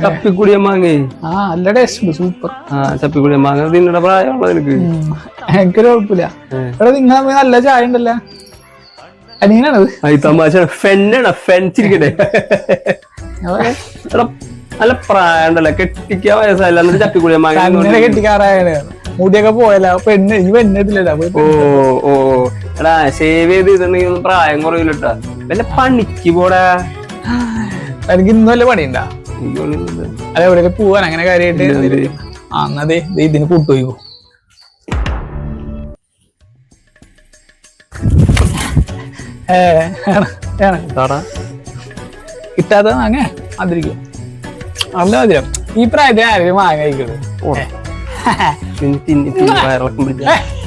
ചപ്പിക്കുടിയ മാങ്ങേ നല്ല ടേസ്റ്റ് ഉണ്ട്, സൂപ്പർ. ചപ്പിക്കുടിയ മാങ്ങ തിന്നണ പ്രായമുള്ള എനിക്ക് എനിക്കൊരു കുഴപ്പമില്ല. എടാ നിങ്ങൾ നല്ല ചായ ഉണ്ടല്ലോ, അനിയനാണത്. തമാശ ഫെന്നാണ്, ഫെൻച്ചിരിക്കട്ടെ. നല്ല പ്രായം ഉണ്ടല്ലോ, കെട്ടിക്കാൻ വയസ്സായില്ല. എന്നിട്ട് ചപ്പിക്കുടിയ മാങ്ങ കെട്ടിക്കാറായാണ്, മുടിയൊക്കെ പോയല്ല. പെണ്ണ് ഈ പെണ്ണിട്ടില്ലല്ലോ. എടാ സേവ് ചെയ്ത് ചെയ്തിട്ടുണ്ടെങ്കിൽ ഒന്നും പ്രായം കുറയില്ലട്ടാ. വല്ല പണിക്ക് പോടാ. എനിക്ക് ഇന്നും വല്ല പണിയുണ്ടാ? അല്ല എവിടെയൊക്കെ പോവാൻ അങ്ങനെ കാര്യമായിട്ട്. അന്നതെ ഇതിന് കൂട്ടുപോയിക്കോ. കിട്ടാത്ത മാങ്ങ അതിരിക്കും, നല്ല മധുരം. ഈ പ്രായത്തിൽ ആരെങ്കിലും മാങ്ങ കഴിക്കുന്നത്?